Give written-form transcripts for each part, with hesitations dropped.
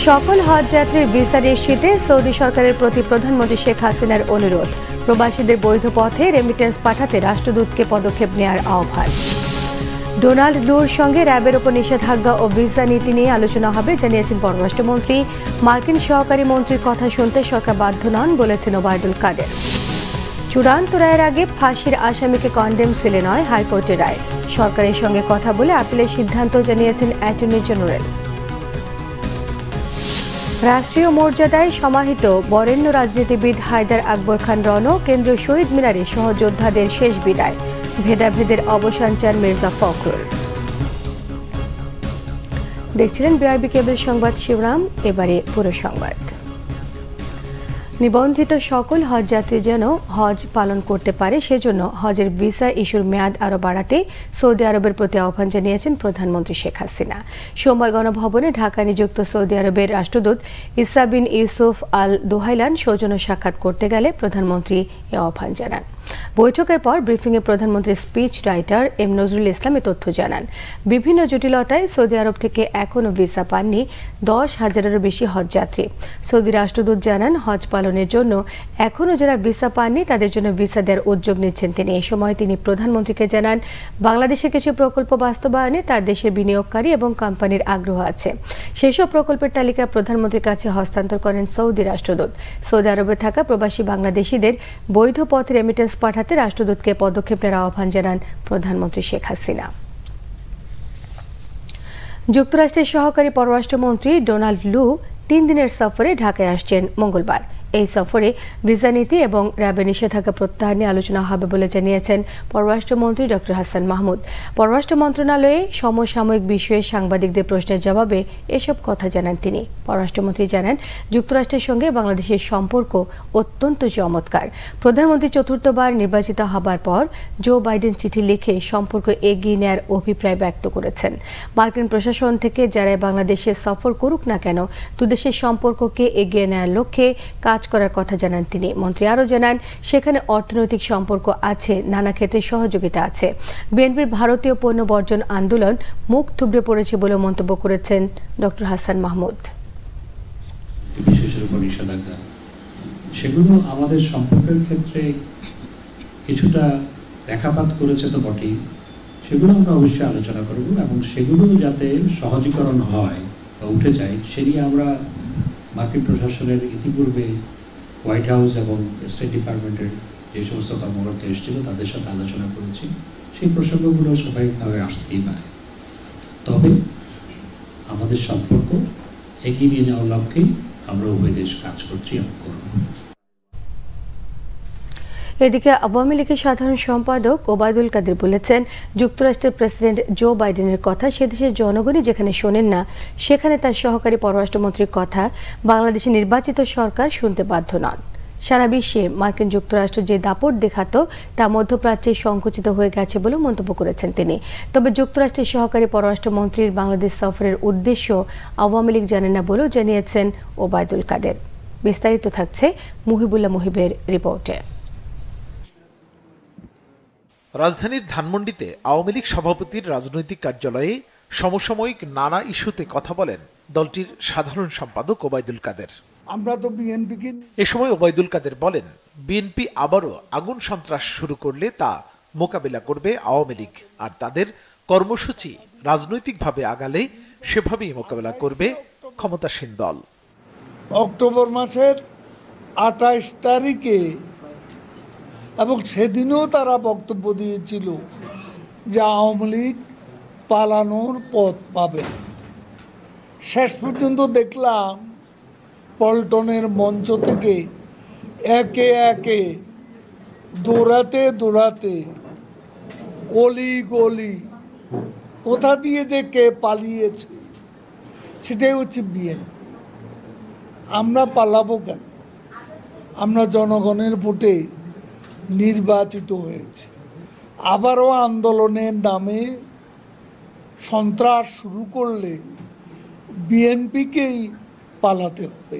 সকল হজ যাত্রীর visa নিশ্চিতে Saudi সরকারের প্রতি প্রধানমন্ত্রী শেখ হাসিনার অনুরোধ। প্রবাসীদের বৈধ পথে রেমিটেন্স পাঠাতে রাষ্ট্রদূতকে পদক্ষেপ নেওয়ার আহ্বান। ডোনাল্ড লুর সঙ্গে র্যাবের ওপর নিষেধাজ্ঞা ও ভিসা নীতি নিয়ে আলোচনা হবে জানিয়েছেন পররাষ্ট্রমন্ত্রী। মার্কিন সহকারী মন্ত্রীর কথা শুনতে সরকার বাধ্য নন বলেছেন ওবায়দুল কাদের। চূড়ান্ত রায়ের আগে ফাঁসির আসামিকে কন্ডেম সেলে নয় হাইকোর্টের রায়। সরকারের সঙ্গে কথা বলে আপিলের সিদ্ধান্ত জানিয়েছেন অ্যাটর্নি জেনারেল। রাষ্ট্রীয় মর্যাদায় সমাহিত বরেণ্য রাজনীতিবিদ হায়দার আকবর খান রণ কেন্দ্রীয় শহীদ মিনারে সহযোদ্ধাদের শেষ বিদায়। ভেদাভেদের অবসান চান মির্জা ফখরুল। দেখছিলেন বিআরবি কেবল সংবাদ শিবরাম। এবারে পুরো সংবাদ। নিবন্ধিত সকল হজযাত্রী যেন হজ পালন করতে পারে সেজন্য হজের ভিসা ইস্যুর মেয়াদ আরও বাড়াতে সৌদি আরবের প্রতি আহ্বান জানিয়েছেন প্রধানমন্ত্রী শেখ হাসিনা। সোমবার গণভবনে ঢাকায় নিযুক্ত সৌদি আরবের রাষ্ট্রদূত ইসা বিন ইউসুফ আল দোহাইলান সৌজন্য সাক্ষাৎ করতে গেলে প্রধানমন্ত্রী এ আহ্বান জানান। বৈঠকের পর ব্রিফিংয়ে প্রধানমন্ত্রীর speech writer M Nazrul Islam এ তথ্য জানান। বিভিন্ন জটিলতায় সৌদি আরব থেকে এখনও ভিসা পাননি 10,000-এরও বেশি হজযাত্রী। সৌদি রাষ্ট্রদূত জানান, হজ পালনের জন্য এখনও যারা ভিসা পাননি তাদের জন্য ভিসা দেওয়ার উদ্যোগ নিচ্ছেন তিনি। এই সময় তিনি প্রধানমন্ত্রীকে জানান, বাংলাদেশের কিছু প্রকল্প বাস্তবায়নে তার দেশের বিনিয়োগকারী এবং কোম্পানির আগ্রহ আছে। সেসব প্রকল্পের তালিকা প্রধানমন্ত্রীর কাছে হস্তান্তর করেন সৌদি রাষ্ট্রদূত। সৌদি আরবে থাকা প্রবাসী বাংলাদেশিদের বৈধ পথে রেমিটেন্স পাঠাতে রাষ্ট্রদূতকে পদক্ষেপ নেওয়ার আহ্বান জানান প্রধানমন্ত্রী শেখ হাসিনা। যুক্তরাষ্ট্রের সহকারী পররাষ্ট্রমন্ত্রী ডোনাল্ড লু 3 দিনের সফরে ঢাকায় আসছেন মঙ্গলবার। এই সফরে ভিসা নীতি এবং র্যাবের নিষেধাজ্ঞা প্রত্যাহার নিয়ে আলোচনা হবে বলে জানিয়েছেন পররাষ্ট্রমন্ত্রী ডক্টর হাসান মাহমুদ। পররাষ্ট্র মন্ত্রণালয়ে সমসাময়িক বিষয়ে সাংবাদিকদের প্রশ্নের জবাবে এসব কথা জানান তিনি। পররাষ্ট্রমন্ত্রী জানান, যুক্তরাষ্ট্রের সঙ্গে বাংলাদেশের সম্পর্ক অত্যন্ত চমৎকার। প্রধানমন্ত্রী চতুর্থবার নির্বাচিত হবার পর জো বাইডেন চিঠি লিখে সম্পর্ক এগিয়ে নেওয়ার অভিপ্রায় ব্যক্ত করেছেন। মার্কিন প্রশাসন থেকে যারা বাংলাদেশে সফর করুক না কেন, দুদেশের সম্পর্ককে এগিয়ে নেওয়ার লক্ষ্যে কাজ করার কথা জানান তিনি। মন্ত্রী আরও জানান, সেখানে অর্থনৈতিক সম্পর্ক আছে, নানা ক্ষেত্রে সহযোগিতা আছে। বিএনপির ভারতীয় পণ্য বর্জন আন্দোলন মুখ থুবড়ে পড়েছে বলে মন্তব্য করেছেন ডক্টর হাসান মাহমুদ। বিশেষের উপর নিষেধাজ্ঞা, সেগুলো আমাদের সম্পর্কের ক্ষেত্রে কিছুটা রেখাপাত করেছে তো বটেই, সেগুলো আমরা অবশ্যই আলোচনা করব এবং সেগুলো যাতে সহজীকরণ হয় বা উঠে যায় সে নিয়ে আমরা মার্কিন প্রশাসনের ইতিপূর্বে হোয়াইট হাউস এবং স্টেট ডিপার্টমেন্টের যে সমস্ত কর্মকর্তা এসেছিল তাদের সাথে আলোচনা করেছি। সেই প্রসঙ্গগুলো স্বাভাবিকভাবে আসতেই পারে, তবে আমাদের সম্পর্ক এগিয়ে নিয়ে যাওয়ার লক্ষ্যেই আমরা উভয় দেশ কাজ করছি এবং করব। এদিকে আওয়ামী লীগের সাধারণ সম্পাদক ওবায়দুল কাদের বলেছেন, যুক্তরাষ্ট্রের প্রেসিডেন্ট জো বাইডেনের কথা সে দেশের জনগণই যেখানে শোনেন না, সেখানে তার সহকারী পররাষ্ট্রমন্ত্রীর কথা বাংলাদেশে নির্বাচিত সরকার শুনতে বাধ্য নন। সারা বিশ্বে মার্কিন যুক্তরাষ্ট্র যে দাপট দেখাতো তা মধ্যপ্রাচ্যে সংকুচিত হয়ে গেছে বলে মন্তব্য করেছেন তিনি। তবে যুক্তরাষ্ট্রের সহকারী পররাষ্ট্রমন্ত্রীর বাংলাদেশ সফরের উদ্দেশ্য আওয়ামী লীগ জানে না বলেও জানিয়েছেন ওবায়দুল কাদের। বিস্তারিত থাকছে মুহিবুল্লাহ মুহিবের রিপোর্টে। রাজধানীর ধানমন্ডিতে আওয়ামী লীগ সভাপতির রাজনৈতিক কার্যালয়ে সমসাময়িক নানা ইস্যুতে কথা বলেন দলটির সাধারণ সম্পাদক ওবায়দুল কাদের। আমরা তো বিএনপিকে এ সময় ওবায়দুল কাদের বলেন, বিএনপি আবারও আগুন সন্ত্রাস শুরু করলে তা মোকাবিলা করবে আওয়ামী লীগ, আর তাদের কর্মসূচি রাজনৈতিকভাবে আগালে সেভাবেই মোকাবিলা করবে ক্ষমতাসীন দল। অক্টোবর মাসের 28 তারিখে এবং সেদিনও তারা বক্তব্য দিয়েছিল যে আওয়ামী লীগ পালানোর পথ পাবে। শেষ পর্যন্ত দেখলাম পল্টনের মঞ্চ থেকে একে একে দৌড়াতে দৌড়াতে অলি গলি কোথা দিয়ে যে কে পালিয়েছে সেটাই হচ্ছে বিএনপি। আমরা পালাবো কেন? আমরা জনগণের ভোটে নির্বাচিত হয়েছে। আবারও আন্দোলনের নামে সন্ত্রাস শুরু করলে বিএনপিকেই পালাতে হবে।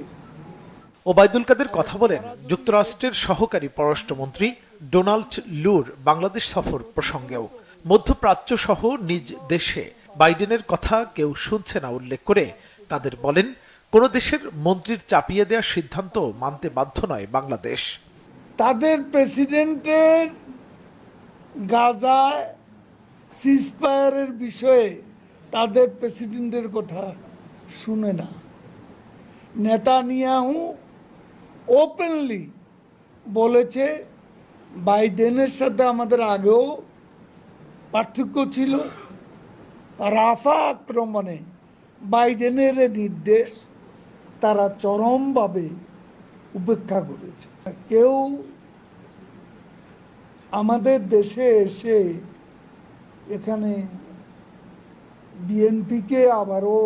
ওবায়দুল কাদের কথা বলেন যুক্তরাষ্ট্রের সহকারী পররাষ্ট্রমন্ত্রী ডোনাল্ড লুর বাংলাদেশ সফর প্রসঙ্গেও। মধ্যপ্রাচ্য সহ নিজ দেশে বাইডেনের কথা কেউ শুনছে না উল্লেখ করে কাদের বলেন, কোনো দেশের মন্ত্রীর চাপিয়ে দেওয়ার সিদ্ধান্ত মানতে বাধ্য নয় বাংলাদেশ। তাদের প্রেসিডেন্টের গাজায় সিজফায়ারের বিষয়ে তাদের প্রেসিডেন্টের কথা শুনে না। নেতানিয়াহু ওপেনলি বলেছে বাইডেনের সাথে আমাদের আগেও পার্থক্য ছিল, রাফা আক্রমণে বাইডেনের নির্দেশ তারা চরমভাবে উপেক্ষা করেছে। কেউ আমাদের দেশে এসে এখানে বিএনপিকে আবারও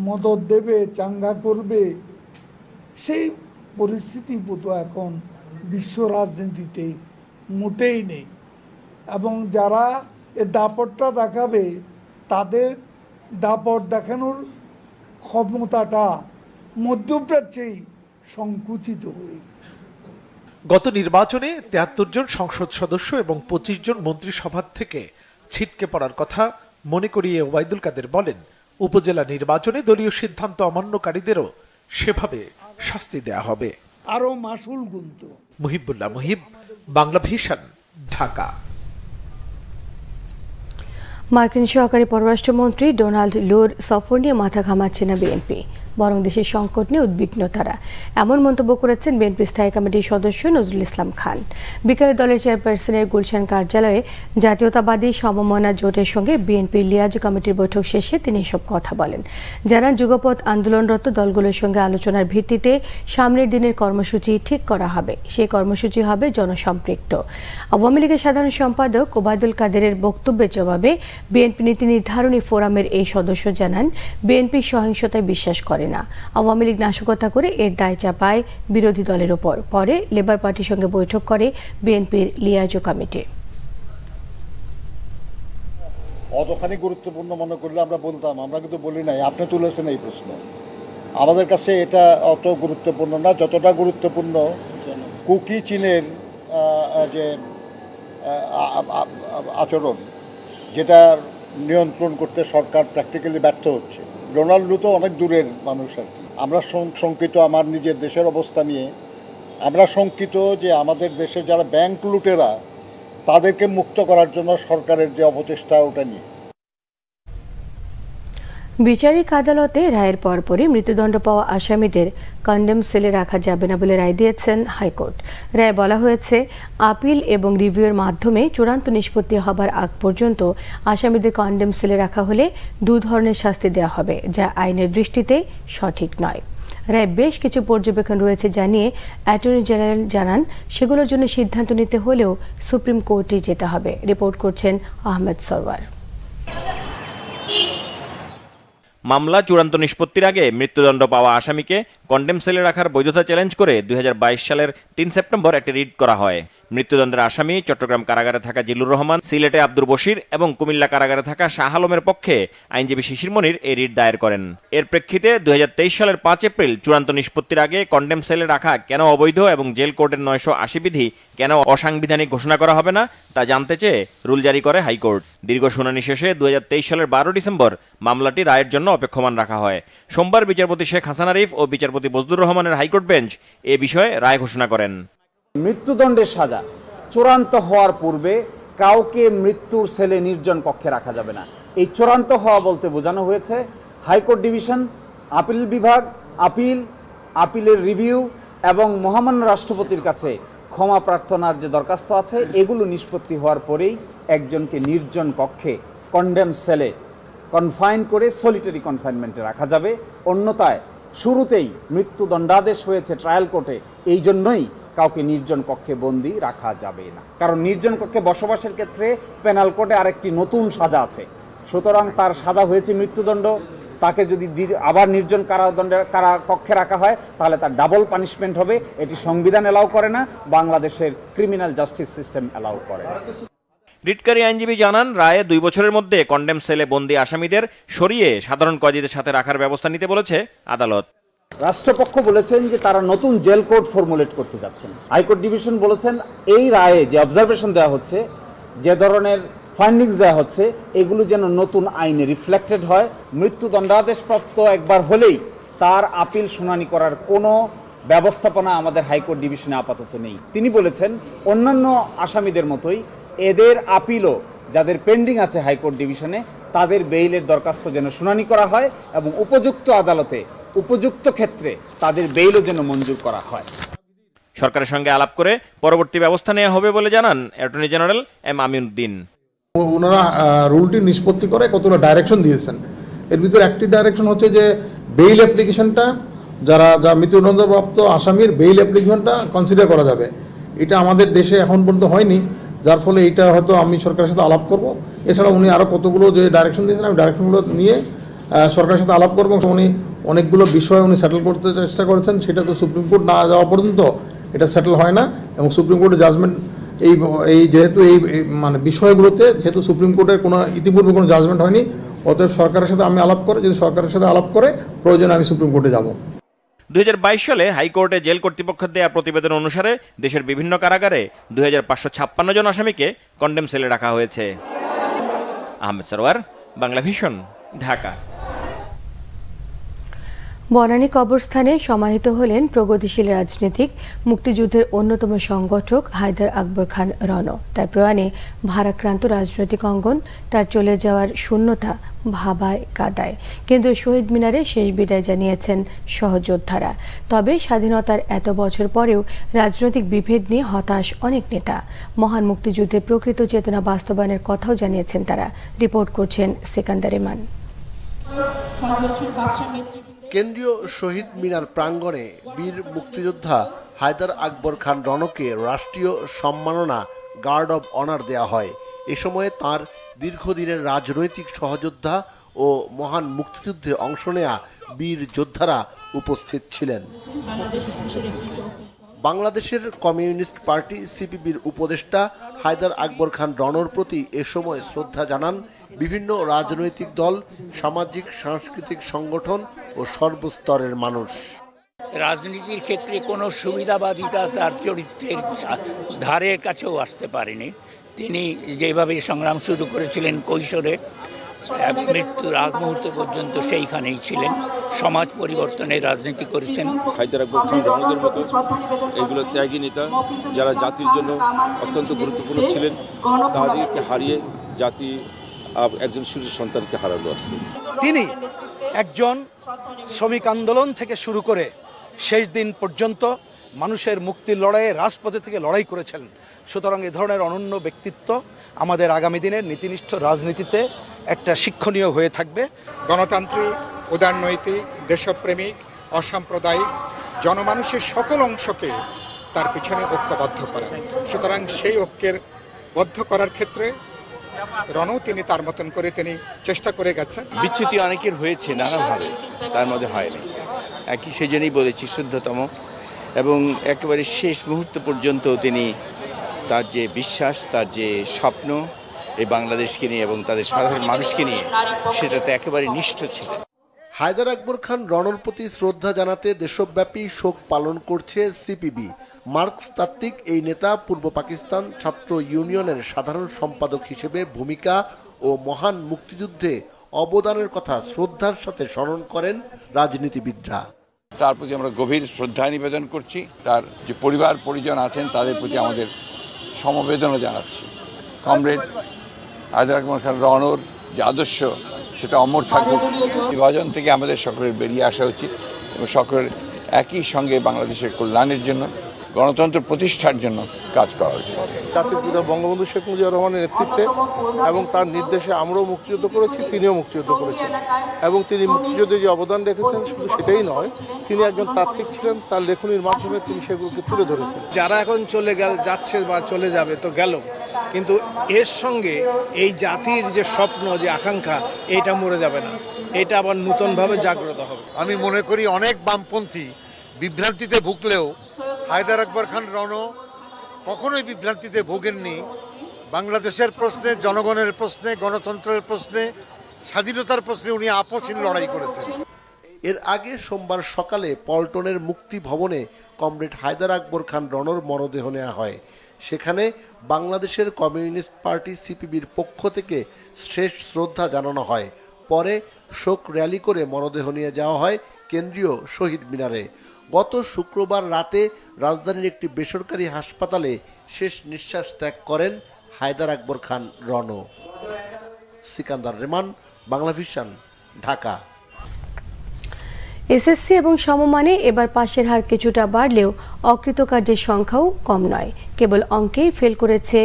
মদত দেবে, চাঙ্গা করবে, সেই পরিস্থিতি বোধহয় এখন বিশ্ব রাজনীতিতে মোটেই নেই। এবং যারা এ দাপটটা দেখাবে তাদের দাপট দেখানোর ক্ষমতাটা মধ্যপ্রাচ্যেই সংকুচিত হয়ে গেছে। গত নির্বাচনে ৭৩ জন সংসদ সদস্য এবং ২৫ জন মন্ত্রিসভা থেকে ছিটকে পড়ার কথা মনে করিয়ে ওবায়দুল কাদের বলেন, উপজেলা নির্বাচনে দলীয় সিদ্ধান্ত অমান্যকারীদেরও সেভাবে শাস্তি দেয়া হবে। আরো মাসুল গুনতো। মুহিবুল্লাহ মুহিব, বাংলা ভিশন, ঢাকা। মার্কিন সহকারী পররাষ্ট্রমন্ত্রী ডোনাল্ড লুর সফর নিয়ে মাথা ঘামাচ্ছে না বিএনপি, বরং দেশের সংকট নিয়ে উদ্বিগ্ন তারা। এমন মন্তব্য করেছেন বিএনপি স্থায়ী কমিটির সদস্য নজরুল ইসলাম খান। বিকালে দলের চেয়ারপারসনের গুলশান কার্যালয়ে জাতীয়তাবাদী সমমনা জোটের সঙ্গে বিএনপির লিয়াজ কমিটির বৈঠক শেষে তিনি এসব কথা বলেন। জানান, যুগপৎ আন্দোলনরত দলগুলোর সঙ্গে আলোচনার ভিত্তিতে সামনের দিনের কর্মসূচি ঠিক করা হবে। সেই কর্মসূচি হবে জনসম্পৃক্ত। আওয়ামী লীগের সাধারণ সম্পাদক ওবায়দুল কাদেরের বক্তব্যের জবাবে বিএনপি নীতি নির্ধারণী ফোরামের এই সদস্য জানান, বিএনপি সহিংসতায় বিশ্বাস করে না। আওয়ামী লীগ নাশকতা করে এর দায় চাপায় বিরোধী দলের ওপর। পরে লেবার পার্টির সঙ্গে বৈঠক করে বিএনপির লিয়াজো কমিটি। অতখানি গুরুত্বপূর্ণ মনে করলে আমরা বলতাম, আমরা কিন্তু বলি নাই। আপনি তুলেছেন এই প্রশ্ন, আমাদের কাছে এটা অত গুরুত্বপূর্ণ না যতটা গুরুত্বপূর্ণ কুকি চীনের যে আচরণ, যেটা নিয়ন্ত্রণ করতে সরকার প্র্যাকটিক্যালি ব্যর্থ হচ্ছে। ডোনাল্ড লু তো অনেক দূরের মানুষ আর কি। আমরা শঙ্কিত আমার নিজের দেশের অবস্থা নিয়ে। আমরা শঙ্কিত যে আমাদের দেশে যারা ব্যাংক লুটেরা তাদেরকে মুক্ত করার জন্য সরকারের যে অপচেষ্টা, ওটা নিয়ে। বিচারিক আদালতে রায়ের পরপরই মৃত্যুদণ্ড পাওয়া আসামিদের কন্ডেম সেলে রাখা যাবে না বলে রায় দিয়েছেন হাইকোর্ট। রায়ে বলা হয়েছে, আপিল এবং রিভিউয়ের মাধ্যমে চূড়ান্ত নিষ্পত্তি হবার আগ পর্যন্ত আসামিদের কন্ডেম সেলে রাখা হলে ২ ধরনের শাস্তি দেওয়া হবে, যা আইনের দৃষ্টিতে সঠিক নয়। রায় বেশ কিছু পর্যবেক্ষণ রয়েছে জানিয়ে অ্যাটর্নি জেনারেল জানান, সেগুলোর জন্য সিদ্ধান্ত নিতে হলেও সুপ্রিম কোর্টে যেতে হবে। রিপোর্ট করছেন আহমেদ সরওয়ার। মামলা চূড়ান্ত নিষ্পত্তির আগে মৃত্যুদণ্ড পাওয়া আসামিকে কন্ডেম সেলে রাখার বৈধতা চ্যালেঞ্জ করে ২০২২ সালের ৩ সেপ্টেম্বর একটি রিট করা হয়। মৃত্যুদণ্ডের আসামি চট্টগ্রাম কারাগারে থাকা জিল্লুর রহমান, সিলেটে আব্দুর বশির এবং কুমিল্লা কারাগারে থাকা শাহ আলমের পক্ষে আইনজীবী শিশির মনির এই রিট দায়ের করেন। এর প্রেক্ষিতে ২০২৩ সালের ৫ এপ্রিল চূড়ান্ত নিষ্পত্তির আগে কন্ডেম সেলে রাখা কেন অবৈধ এবং জেল কোডের ৯৮০ বিধি কেন অসাংবিধানিক ঘোষণা করা হবে না তা জানতে চেয়ে রুল জারি করে হাইকোর্ট। দীর্ঘ শুনানি শেষে ২০২৩ সালের ১২ ডিসেম্বর মামলাটি রায়ের জন্য অপেক্ষমান রাখা হয়। সোমবার বিচারপতি শেখ হাসান আরিফ ও বিচারপতি বজলুর রহমানের হাইকোর্ট বেঞ্চ এ বিষয়ে রায় ঘোষণা করেন। মৃত্যুদণ্ডের সাজা চূড়ান্ত হওয়ার পূর্বে কাউকে মৃত্যুর সেলে নির্জন কক্ষে রাখা যাবে না। এই চূড়ান্ত হওয়া বলতে বোঝানো হয়েছে হাইকোর্ট ডিভিশন, আপিল বিভাগ, আপিলের রিভিউ এবং মহামান্য রাষ্ট্রপতির কাছে ক্ষমা প্রার্থনার যে দরখাস্ত আছে, এগুলো নিষ্পত্তি হওয়ার পরেই একজনকে নির্জন কক্ষে কন্ডেম সেলে কনফাইন করে সলিটারি কনফাইনমেন্টে রাখা যাবে। অন্যথায় শুরুতেই মৃত্যুদণ্ডাদেশ হয়েছে ট্রায়াল কোর্টে, এই জন্যই কাউকে নির্জন কক্ষে বন্দী রাখা যাবে না। কারণ নির্জন কক্ষে বসবাসের ক্ষেত্রে পেনাল কোডে আরেকটি নতুন সাজা আছে। সুতরাং তার সাজা হয়েছে মৃত্যুদণ্ড, তাকে যদি আবার নির্জন কক্ষে রাখা হয় তাহলে তার ডাবল পানিশমেন্ট হবে। এটি সংবিধান এলাও করে না, বাংলাদেশের ক্রিমিনাল জাস্টিস সিস্টেম এলাও করে না। রিটকারী আইনজীবী জানান, রায়ে ২ বছরের মধ্যে কন্ডেম সেলে বন্দী আসামিদের সরিয়ে সাধারণ কয়েদিদের সাথে রাখার ব্যবস্থা নিতে বলেছে আদালত। রাষ্ট্রপক্ষ বলেছেন যে তারা নতুন জেল কোড ফর্মুলেট করতে যাচ্ছেন। হাইকোর্ট ডিভিশন বলেছেন এই রায়ে যে অবজারভেশন দেওয়া হচ্ছে, যে ধরনের ফাইন্ডিংস দেওয়া হচ্ছে এগুলো যেন নতুন আইনে রিফ্লেক্টেড হয়। মৃত্যুদণ্ডাদেশপ্রাপ্ত একবার হলেই তার আপিল শুনানি করার কোনো ব্যবস্থাপনা আমাদের হাইকোর্ট ডিভিশনে আপাতত নেই। তিনি বলেছেন অন্যান্য আসামিদের মতোই এদের আপিলও যাদের পেন্ডিং আছে হাইকোর্ট ডিভিশনে তাদের বেইলের দরখাস্ত যেন শুনানি করা হয় এবং উপযুক্ত আদালতে উপযুক্ত ক্ষেত্রে তাদের বেইলও যেন মঞ্জুর করা হয়। সরকারের সঙ্গে আলাপ করে পরবর্তী ব্যবস্থা নেওয়া হবে বলে জানান অ্যাটর্নি জেনারেল এম আমিনুদ্দিন। ওনারা রুলটি নিষ্পত্তি করে কতগুলো ডাইরেকশন দিয়েছেন। এর ভিতরে একটি ডাইরেকশন হচ্ছে যে বেইল অ্যাপ্লিকেশনটা যারা মৃত্যুদণ্ডপ্রাপ্ত আসামির বেইল অ্যাপ্লিকেশনটা কনসিডার করা যাবে। এটা আমাদের দেশে এখন পর্যন্ত হয়নি, যার ফলে এটা হয়তো আমি সরকারের সাথে আলাপ করব। এছাড়া উনি আরও কতগুলো যে ডাইরেকশন দিয়েছেন আমি ডাইরেকশনগুলো নিয়ে সরকারের সাথে আলাপ করবো। উনি অনেকগুলো বিষয় উনি সেটেল করতে চেষ্টা করেছেন, সেটা তো সুপ্রিম কোর্ট না যাওয়া পর্যন্ত এটা সেটেল হয় না। এবং সুপ্রিম কোর্টের জাজমেন্ট এই যেহেতু এই মানে বিষয়গুলোতে যেহেতু সুপ্রিম কোর্টের কোনো ইতিপূর্বে কোনো জাজমেন্ট হয়নি, অতএব সরকারের সাথে আমি আলাপ করে যদি সরকারের সাথে আলাপ করে প্রয়োজনে আমি সুপ্রিম কোর্টে যাব। 2022 সালে হাইকোর্টে জেল কর্তৃপক্ষের দেয়া প্রতিবেদন অনুসারে দেশের বিভিন্ন কারাগারে 2556 জন আসামিকে কন্ডেম সেলে রাখা হয়েছে। আহমেদ সরওয়ার, বাংলা ভিশন, ঢাকা। বনানী কবরস্থানে সমাহিত হলেন প্রগতিশীল রাজনীতিক মুক্তিযুদ্ধের অন্যতম সংগঠক হায়দার আকবর খান রণ। তার প্রয়াণে ভারাক্রান্ত রাজনৈতিক অঙ্গন, তার চলে যাওয়ার শূন্যতা ভাবায় কাদায়। কেন্দ্রীয় শহীদ মিনারে শেষ বিদায় জানিয়েছেন সহযোদ্ধারা। তবে স্বাধীনতার এত বছর পরেও রাজনৈতিক বিভেদ নিয়ে হতাশ অনেক নেতা। মহান মুক্তিযুদ্ধের প্রকৃত চেতনা বাস্তবায়নের কথাও জানিয়েছেন তারা। রিপোর্ট করছেন সিকান্দার ইমান। কেন্দ্রীয় শহীদ মিনার প্রাঙ্গণে বীর মুক্তিযোদ্ধা হায়দার আকবর খান রণকে রাষ্ট্রীয় সম্মাননা গার্ড অব অনার দেয়া হয়। এ সময়ে তার দীর্ঘদিনের রাজনৈতিক সহযোদ্ধা ও মহান মুক্তিযুদ্ধে অংশ নেয়া বীর যোদ্ধারা উপস্থিত ছিলেন। বাংলাদেশের কমিউনিস্ট পার্টি সিপিবির উপদেষ্টা হায়দার আকবর খান রণর প্রতি এ সময় শ্রদ্ধা জানান বিভিন্ন রাজনৈতিক দল, সামাজিক সাংস্কৃতিক সংগঠন ও সর্বস্তরের মানুষ। রাজনীতির ক্ষেত্রে কোনো সুবিধাবাদিতা তার চরিত্রের ধারের কাছেও আসতে পারেনি। তিনি যেভাবে সংগ্রাম শুরু করেছিলেন কৈশোরে, মৃত্যুর আগ মুহূর্ত পর্যন্ত সেইখানেই ছিলেন। সমাজ পরিবর্তনের রাজনীতি করেছেন। হায়দার আকবর খান রণদের মতো এগুলো ত্যাগী নেতা যারা জাতির জন্য অত্যন্ত গুরুত্বপূর্ণ ছিলেন, তাদেরকে হারিয়ে জাতি একজন সূর্য সন্তানকে হারালো আজকে। তিনি একজন শ্রমিক আন্দোলন থেকে শুরু করে শেষ দিন পর্যন্ত মানুষের মুক্তির লড়াইয়ে রাজপথে থেকে লড়াই করেছেন। সুতরাং এ ধরনের অনন্য ব্যক্তিত্ব আমাদের আগামী দিনের নীতিনিষ্ঠ রাজনীতিতে একটা শিক্ষণীয় হয়ে থাকবে। গণতান্ত্রিক, উদারনৈতিক, দেশপ্রেমিক, অসাম্প্রদায়িক জনমানুষের সকল অংশকে তার পিছনে ঐক্যবদ্ধ করা। সুতরাং সেই ঐক্যের বদ্ধ করার ক্ষেত্রে রণও তিনি তার মতন করে তিনি চেষ্টা করে গেছেন। বিচ্যুতি অনেকের হয়েছে নানাভাবে, তার মধ্যে হয়নি। একই সেজন্যই বলেছি শুদ্ধতম, এবং একেবারে শেষ মুহূর্ত পর্যন্ত তিনি তার যে বিশ্বাস, তার যে স্বপ্ন এই বাংলাদেশকে নিয়ে এবং তাদের সাধারণ মানুষকে নিয়ে, সেটাতে একেবারে নিষ্ঠ ছিলেন। হায়দার আকবর খান রণর প্রতি শ্রদ্ধা জানাতে দেশব্যাপী শোক পালন করছে সিপিবি। মার্ক্সতাত্ত্বিক এই নেতা পূর্ব পাকিস্তান ছাত্র ইউনিয়নের সাধারণ সম্পাদক হিসেবে ভূমিকা ও মহান মুক্তিযুদ্ধে অবদানের কথা শ্রদ্ধার সাথে স্মরণ করেন রাজনীতিবিদরা। তার প্রতি আমরা গভীর শ্রদ্ধা নিবেদন করছি। তার যে পরিবার পরিজন আছেন তাদের প্রতি আমাদের সমবেদনা জানাচ্ছি। কমরেড হায়দার আকবর খান রণর যে আদর্শ সেটা অমর থাকবে। বিভাজন থেকে আমাদের সকলের বেরিয়ে আসা উচিত এবং সকলের একই সঙ্গে বাংলাদেশের কল্যাণের জন্য, গণতন্ত্র প্রতিষ্ঠার জন্য কাজ করা উচিত। জাতির পিতা বঙ্গবন্ধু শেখ মুজিবুর রহমানের নেতৃত্বে এবং তার নির্দেশে আমরাও মুক্তিযুদ্ধ করেছি, তিনিও মুক্তিযুদ্ধ করেছেন এবং তিনি মুক্তিযুদ্ধে যে অবদান রেখেছেন শুধু সেটাই নয়, তিনি একজন তাত্ত্বিক ছিলেন। তার লেখনীর মাধ্যমে তিনি সেগুলোকে তুলে ধরেছেন। যারা এখন যাচ্ছে বা চলে যাবে তো গেল, কিন্তু এর সঙ্গে এই জাতির যে স্বপ্ন, যে আকাঙ্ক্ষা, এটা মরে যাবে না, এটা আবার নতুনভাবে জাগ্রত হবে। আমি মনে করি অনেক বামপন্থী বিভ্রান্তিতে ভুগলেও হায়দার আকবর খান রণ কখনোই বিভ্রান্তিতে ভোগেননি। বাংলাদেশের প্রশ্নে, জনগণের প্রশ্নে, গণতন্ত্রের প্রশ্নে, স্বাধীনতার প্রশ্নে উনি আপসহীন লড়াই করেছেন। এর আগে সোমবার সকালে পল্টনের মুক্তি ভবনে কমরেড হায়দার আকবর খান রণর মরদেহ নেওয়া হয়। সেখানে বাংলাদেশের কমিউনিস্ট পার্টি সিপিবির পক্ষ থেকে শেষ শ্রদ্ধা জানানো হয়। পরে শোক র্যালি করে মরদেহ নিয়ে যাওয়া হয় কেন্দ্রীয় শহীদ মিনারে। গত শুক্রবার রাতে রাজধানীর একটি বেসরকারি হাসপাতালে শেষ নিঃশ্বাস ত্যাগ করেন হায়দার আকবর খান রণ। সিকান্দার রেমান, বাংলাভিশন, ঢাকা। এসএসসি এবং সমমানে এবার পাশের হার কিছুটা বাড়লেও অকৃতকার্যের সংখ্যাও কম নয়। কেবল অঙ্কেই ফেল করেছে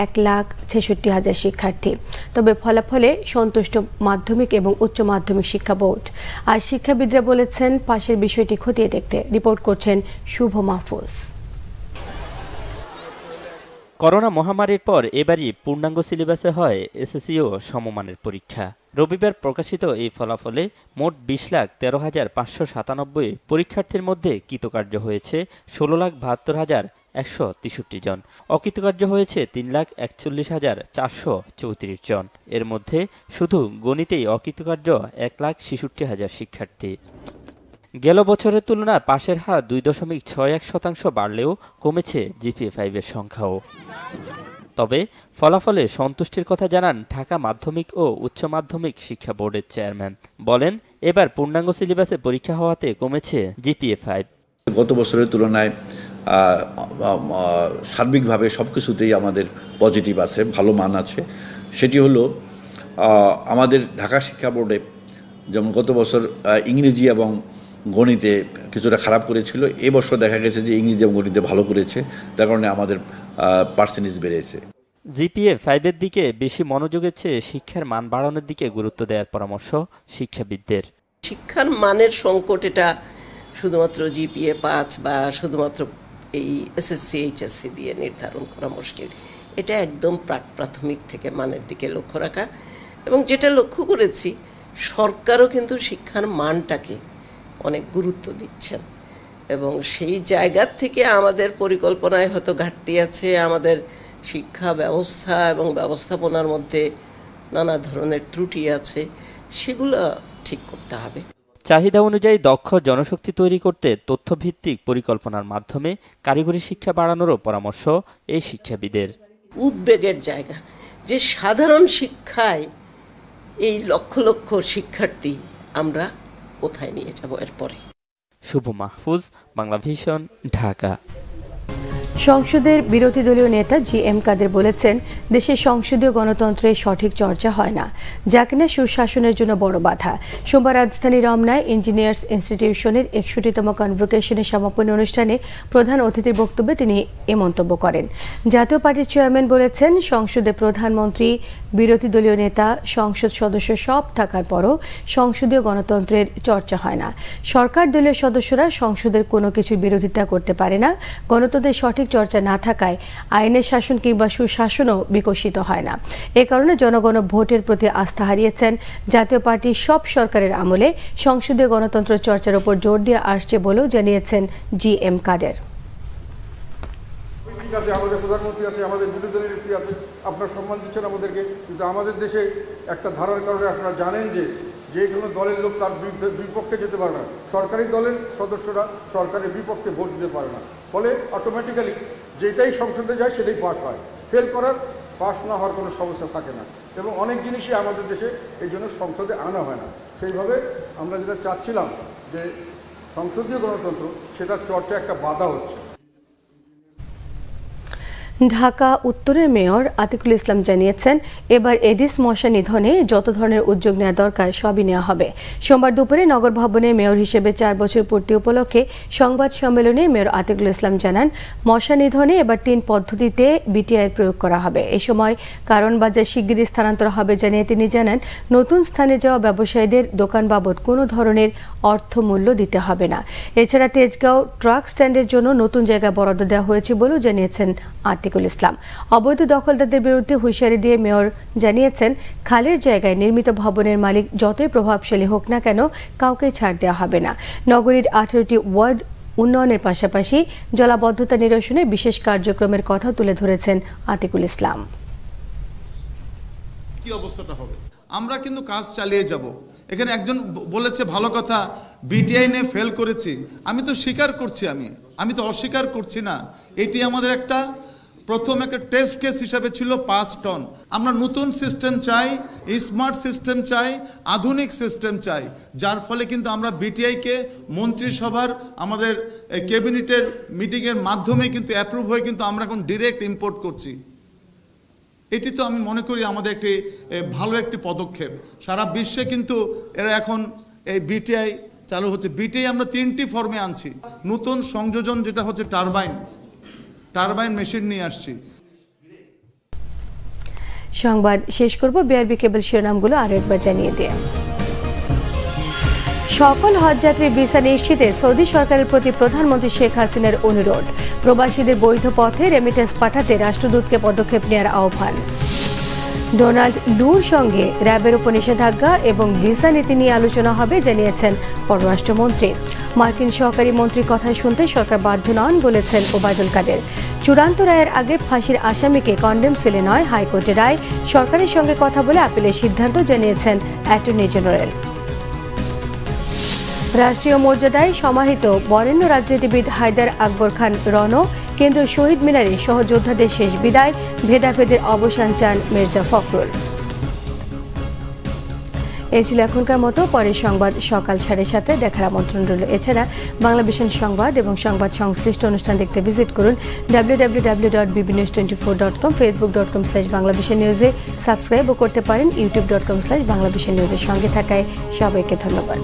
1,66,000 শিক্ষার্থী। তবে ফলাফলে সন্তুষ্ট মাধ্যমিক এবং উচ্চ মাধ্যমিক শিক্ষা বোর্ড। আর শিক্ষাবিদরা বলেছেন পাশের বিষয়টি খতিয়ে দেখতে। রিপোর্ট করছেন শুভ মাহফুজ। করোনা মহামারীর পর এবারই পূর্ণাঙ্গ সিলেবাসে হয় এসএসসি ও সমমানের পরীক্ষা। রবিবার প্রকাশিত এই ফলাফলে মোট 20,13,597 পরীক্ষার্থীর মধ্যে কৃতকার্য হয়েছে 16,72,163 জন। অকৃতকার্য হয়েছে 3,41,434 জন। এর মধ্যে শুধু গণিতেই অকৃতকার্য 1,66,000 শিক্ষার্থী। গেল বছরের তুলনায় পাশের হার 2.61% বাড়লেও কমেছে GPA-5 এর সংখ্যাও। তবে ফলাফলে সন্তুষ্টির কথা জানান ঢাকা মাধ্যমিক ও উচ্চ মাধ্যমিক শিক্ষা বোর্ডের চেয়ারম্যান। বলেন, এবার পূর্ণাঙ্গ সিলেবাসে পরীক্ষা হওয়াতে কমেছে GPA-5। গত বছরের তুলনায় সার্বিকভাবে সবকিছুতেই আমাদের পজিটিভ আছে, ভালো মান আছে। সেটি হলো আমাদের ঢাকা শিক্ষা বোর্ডে যেমন গত বছর ইংরেজি এবং গণিতে কিছুটা খারাপ করেছিল, এবছর দেখা গেছে যে ইংরেজি এবং গণিতে ভালো করেছে, তার কারণে আমাদের পার্সেন্টেজ বেড়েছে। GPA-5 এর দিকে বেশি মনোযোগের চেয়ে শিক্ষার মান বাড়ানোর দিকে গুরুত্ব দেওয়ার পরামর্শ শিক্ষাবিদদের। শিক্ষার মানের সংকট এটা শুধুমাত্র GPA-5 বা শুধুমাত্র এই এসএসসি এইচএসসি দিয়ে নির্ধারণ করা মুশকিল। এটা একদম প্রাথমিক থেকে মানের দিকে লক্ষ্য রাখা, এবং যেটা লক্ষ্য করেছি সরকারও কিন্তু শিক্ষার মানটাকে অনেক গুরুত্ব দিচ্ছেন, এবং সেই জায়গার থেকে আমাদের পরিকল্পনায় হয়তো ঘাটতি আছে, আমাদের শিক্ষা ব্যবস্থা এবং ব্যবস্থাপনার মধ্যে নানা ধরনের ত্রুটি আছে, সেগুলো ঠিক করতে হবে। চাহিদা অনুযায়ী দক্ষ জনশক্তি তৈরি করতে তথ্যভিত্তিক পরিকল্পনার মাধ্যমে কারিগরি শিক্ষা বাড়ানোরও পরামর্শ এই শিক্ষাবিদের। উদ্বেগের জায়গা যে সাধারণ শিক্ষায় এই লক্ষ লক্ষ শিক্ষার্থী আমরা কোথায় নিয়ে যাব এরপরে। শুভ মাহফুজ, বাংলাভিশন, ঢাকা। সংসদের বিরোধী দলীয় নেতা GM কাদের বলেছেন, দেশের সংসদীয় গণতন্ত্রের সঠিক চর্চা হয় না, যা কিনা সুশাসনের জন্য বড় বাধা। সোমবার রাজধানী রমনায় ইঞ্জিনিয়ার্স ইনস্টিটিউশনের 61তম কনভোকেশনের সমাপনী অনুষ্ঠানে প্রধান অতিথির বক্তব্যে তিনি এ মন্তব্য করেন। জাতীয় পার্টির চেয়ারম্যান বলেছেন, সংসদে প্রধানমন্ত্রী, বিরোধী দলীয় নেতা, সংসদ সদস্য সব থাকার পরও সংসদীয় গণতন্ত্রের চর্চা হয় না। সরকার দলীয় সদস্যরা সংসদের কোনো কিছুর বিরোধিতা করতে পারে না। গণতন্ত্রের সঠিক চর্চা না থাকায় আইনের শাসন কিংবা সুশাসনও বিকশিত হয় না। এ কারণে জনগণ ভোটের প্রতি আস্থা হারিয়েছেন। জাতীয় পার্টি সব সরকারের আমলে সংসদীয় গণতন্ত্র চর্চার উপর জোর দিয়ে আসছে বলেও জানিয়েছেন GM কাদের। ঠিক আছে, আমাদের প্রধানমন্ত্রী আছে, আমাদের বিরোধী দলের নেত্রী আছে, আপনারা সম্মান দিচ্ছেন আমাদেরকে, কিন্তু আমাদের দেশে একটা ধারার কারণে আপনারা জানেন যে কোনো দলের লোক তার বিপক্ষে যেতে পারে না। সরকারি দলের সদস্যরা সরকারের বিপক্ষে ভোট দিতে পারে না, ফলে অটোমেটিক্যালি যেটাই সংসদে যায় সেটাই পাস হয়। ফেল করার, পাস না হওয়ার কোনো সমস্যা থাকে না, এবং অনেক জিনিসই আমাদের দেশে এই জন্য সংসদে আনা হয় না। সেইভাবে আমরা যেটা চাচ্ছিলাম যে সংসদীয় গণতন্ত্র, সেটার চর্চা একটা বাধা হচ্ছে। ঢাকা উত্তরের মেয়র আতিকুল ইসলাম জানিয়েছেন, এবার এডিস মশা নিধনে যত ধরনের উদ্যোগ নেওয়া দরকার সবই নেওয়া হবে। সোমবার দুপুরে নগর ভবনে মেয়র হিসেবে 4 বছর পূর্তি উপলক্ষে সংবাদ সম্মেলনে মেয়র আতিকুল ইসলাম জানান, মশা নিধনে এবার 3 পদ্ধতিতে বিটিআই প্রয়োগ করা হবে। এ সময় কারণ বাজার শিগগিরই স্থানান্তর হবে জানিয়ে তিনি জানান, নতুন স্থানে যাওয়া ব্যবসায়ীদের দোকান বাবদ কোনো ধরনের অর্থমূল্য দিতে হবে না। এছাড়া তেজগাঁও ট্রাক স্ট্যান্ডের জন্য নতুন জায়গা বরাদ্দ দেওয়া হয়েছে বলেও জানিয়েছেন আতিকুল ইসলাম। অবৈধ দখলদারদের বিরুদ্ধে হুঁশিয়ারি দিয়ে মেয়র জানিয়েছেন, খালের জায়গায় নির্মিত ভবনের মালিক যতই প্রভাবশালী হোক না কেন, কাউকে ছাড় দেওয়া হবে না। নগরীর 18টি ওয়ার্ড উন্নয়নের পাশাপাশি জলাবদ্ধতা নিরসনে বিশেষ কার্যক্রমের কথা তুলে ধরেছেন আতিকুল ইসলাম। কি অবস্থাটা হবে, আমরা কিন্তু কাজ চালিয়ে যাব। এখানে একজন বলেছে ভালো কথা, বিটিআই নিয়ে ফেল করেছি। আমি তো স্বীকার করছি, আমি তো অস্বীকার করছি না। এটি আমাদের একটা প্রথম একটা টেস্ট কেস হিসাবে ছিল 5 টন। আমরা নতুন সিস্টেম চাই, স্মার্ট সিস্টেম চাই, আধুনিক সিস্টেম চাই, যার ফলে কিন্তু আমরা বিটিআইকে মন্ত্রিসভার আমাদের ক্যাবিনেটের মিটিংয়ের মাধ্যমে কিন্তু অ্যাপ্রুভ হয়ে কিন্তু আমরা এখন ডিরেক্ট ইম্পোর্ট করছি। এটি তো আমি মনে করি আমাদের একটি ভালো একটি পদক্ষেপ। সারা বিশ্বে কিন্তু এরা এখন এই বিটিআই চালু হচ্ছে। বিটিআই আমরা 3টি ফর্মে আনছি। নতুন সংযোজন যেটা হচ্ছে টারবাইন মেশিন নিয়ে আসছি। সংবাদ শেষ করব বিআরবি কেবল শিরোনামগুলো আরো একবার জানিয়ে দিয়ে। সকল হজযাত্রী ভিসা নিশ্চিতে সৌদি সরকারের প্রতি প্রধানমন্ত্রী শেখ হাসিনার অনুরোধ। প্রবাসীদের বৈধ পথে রেমিটেন্স পাঠাতে রাষ্ট্রদূতকে পদক্ষেপ নেওয়ার আহ্বান। ডোনাল্ড লুর সঙ্গে র্যাবের উপর নিষেধাজ্ঞা এবং ভিসা নীতি নিয়ে আলোচনা হবে জানিয়েছেন পররাষ্ট্রমন্ত্রী। মার্কিন সহকারী মন্ত্রীর কথা শুনতে সরকার বাধ্য নন বলেছেন ওবায়দুল কাদের। চূড়ান্ত রায়ের আগে ফাঁসির আসামিকে কন্ডেম সেলে নয় হাইকোর্টের রায়। সরকারের সঙ্গে কথা বলে আপিলের সিদ্ধান্ত জানিয়েছেন অ্যাটর্নি জেনারেল। রাষ্ট্রীয় মর্যাদায় সমাহিত বরেণ্য রাজনীতিবিদ হায়দার আকবর খান রণ। কেন্দ্রীয় শহীদ মিনারে সহযোদ্ধাদের শেষ বিদায়। ভেদাভেদের অবসান চান মির্জা ফখরুল। এই ছিল এখনকার মতো। পরের সংবাদ সকাল 7:30 দেখার আমন্ত্রণ রইল। এছাড়া বাংলাভিশন সংবাদ এবং সংবাদ সংশ্লিষ্ট অনুষ্ঠান দেখতে ভিজিট করুন www.bbnews24.com, facebook.com/বাংলাভিশননিউজে সাবস্ক্রাইবও করতে পারেন, youtube.com/বাংলাভিশননিউজের সঙ্গে থাকায় সবাইকে ধন্যবাদ।